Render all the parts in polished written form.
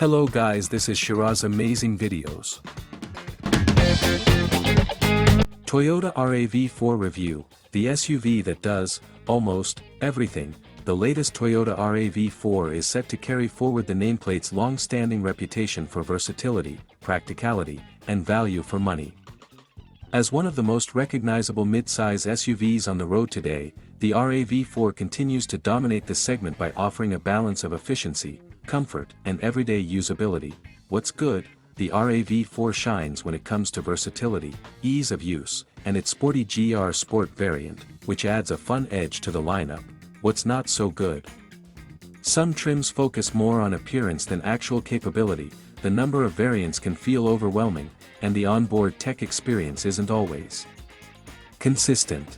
Hello guys, this is Shiraz Amazing Videos. Toyota RAV4 Review, the SUV that does, almost, everything. The latest Toyota RAV4 is set to carry forward the nameplate's long-standing reputation for versatility, practicality, and value for money. As one of the most recognizable mid-size SUVs on the road today, the RAV4 continues to dominate the segment by offering a balance of efficiency, comfort, and everyday usability. What's good? The RAV4 shines when it comes to versatility, ease of use, and its sporty GR Sport variant, which adds a fun edge to the lineup. What's not so good? Some trims focus more on appearance than actual capability, the number of variants can feel overwhelming, and the onboard tech experience isn't always consistent.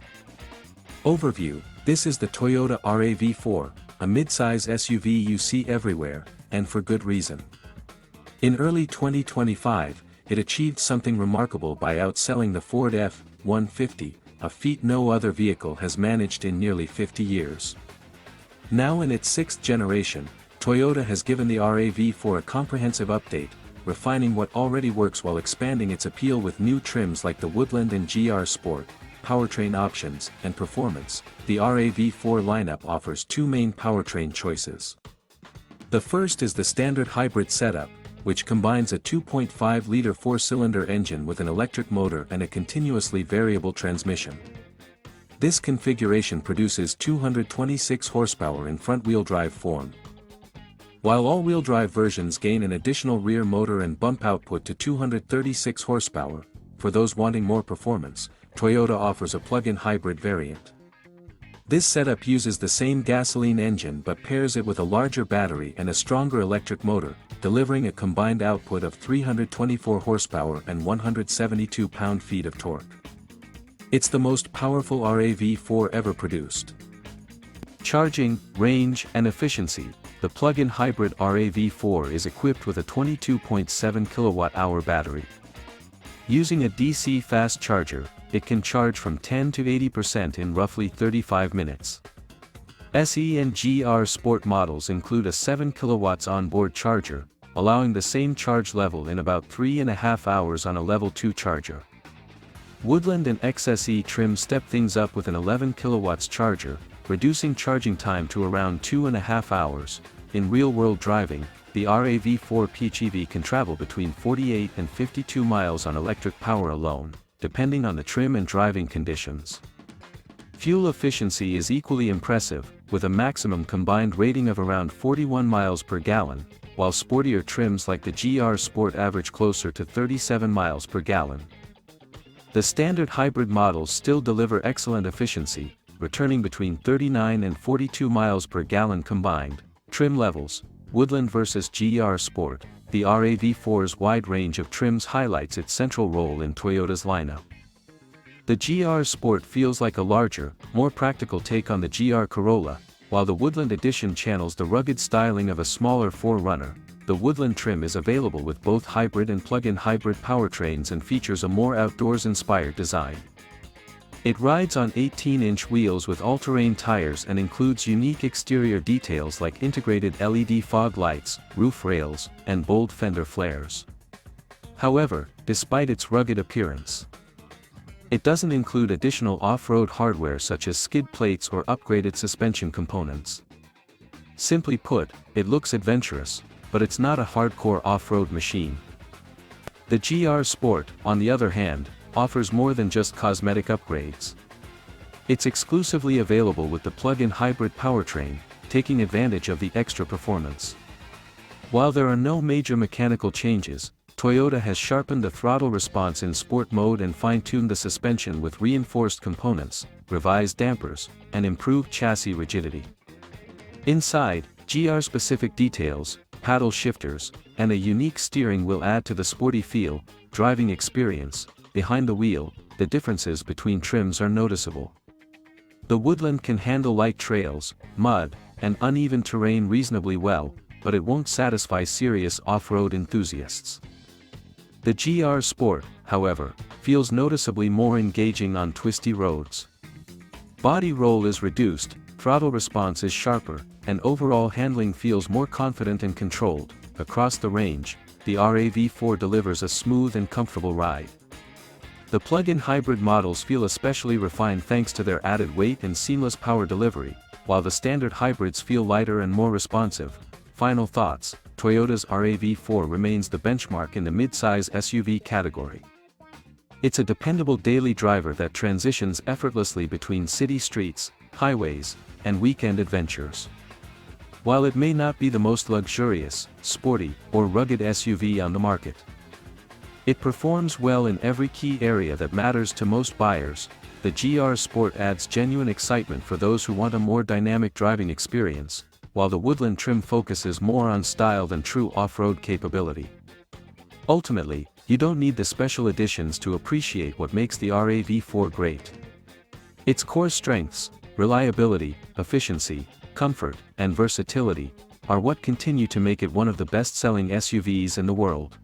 Overview: this is the Toyota RAV4, a mid-size SUV you see everywhere, and for good reason. In early 2025, it achieved something remarkable by outselling the Ford F-150, a feat no other vehicle has managed in nearly 50 years. Now in its sixth generation, Toyota has given the RAV4 a comprehensive update, refining what already works while expanding its appeal with new trims like the Woodland and GR Sport, powertrain options, and performance. The RAV4 lineup offers two main powertrain choices. The first is the standard hybrid setup, which combines a 2.5-liter four-cylinder engine with an electric motor and a continuously variable transmission. This configuration produces 226 horsepower in front-wheel drive form, while all-wheel drive versions gain an additional rear motor and bump output to 236 horsepower. For those wanting more performance, Toyota offers a plug-in hybrid variant. This setup uses the same gasoline engine but pairs it with a larger battery and a stronger electric motor, delivering a combined output of 324 horsepower and 172 pound-feet of torque. It's the most powerful RAV4 ever produced. Charging, range, and efficiency: the plug-in hybrid RAV4 is equipped with a 22.7 kWh battery. Using a DC fast charger, it can charge from 10 to 80% in roughly 35 minutes. SE and GR Sport models include a 7 kW onboard charger, allowing the same charge level in about 3.5 hours on a level 2 charger. Woodland and XSE trim step things up with an 11 kW charger, reducing charging time to around 2.5 hours. In real-world driving, the RAV4 PHEV can travel between 48 and 52 miles on electric power alone, depending on the trim and driving conditions. Fuel efficiency is equally impressive, with a maximum combined rating of around 41 miles per gallon, while sportier trims like the GR Sport average closer to 37 miles per gallon. The standard hybrid models still deliver excellent efficiency, returning between 39 and 42 miles per gallon combined. Trim levels: Woodland versus GR Sport. The RAV4's wide range of trims highlights its central role in Toyota's lineup. The GR Sport feels like a larger, more practical take on the GR Corolla, while the Woodland Edition channels the rugged styling of a smaller 4Runner. The Woodland trim is available with both hybrid and plug-in hybrid powertrains and features a more outdoors-inspired design. It rides on 18-inch wheels with all-terrain tires and includes unique exterior details like integrated LED fog lights, roof rails, and bold fender flares. However, despite its rugged appearance, it doesn't include additional off-road hardware such as skid plates or upgraded suspension components. Simply put, it looks adventurous, but it's not a hardcore off-road machine. The GR Sport, on the other hand, offers more than just cosmetic upgrades. It's exclusively available with the plug-in hybrid powertrain, taking advantage of the extra performance. While there are no major mechanical changes, Toyota has sharpened the throttle response in sport mode and fine-tuned the suspension with reinforced components, revised dampers, and improved chassis rigidity. Inside, GR-specific details, paddle shifters, and a unique steering wheel add to the sporty feel. Driving experience: behind the wheel, the differences between trims are noticeable. The Woodland can handle light trails, mud, and uneven terrain reasonably well, but it won't satisfy serious off-road enthusiasts. The GR Sport, however, feels noticeably more engaging on twisty roads. Body roll is reduced, throttle response is sharper, and overall handling feels more confident and controlled. across the range, the RAV4 delivers a smooth and comfortable ride. The plug-in hybrid models feel especially refined thanks to their added weight and seamless power delivery, while the standard hybrids feel lighter and more responsive. Final thoughts: Toyota's RAV4 remains the benchmark in the mid-size SUV category. It's a dependable daily driver that transitions effortlessly between city streets, highways, and weekend adventures. While it may not be the most luxurious, sporty, or rugged SUV on the market, it performs well in every key area that matters to most buyers. The GR Sport adds genuine excitement for those who want a more dynamic driving experience, while the Woodland trim focuses more on style than true off-road capability. Ultimately, you don't need the special editions to appreciate what makes the RAV4 great. Its core strengths, reliability, efficiency, comfort, and versatility, are what continue to make it one of the best-selling SUVs in the world.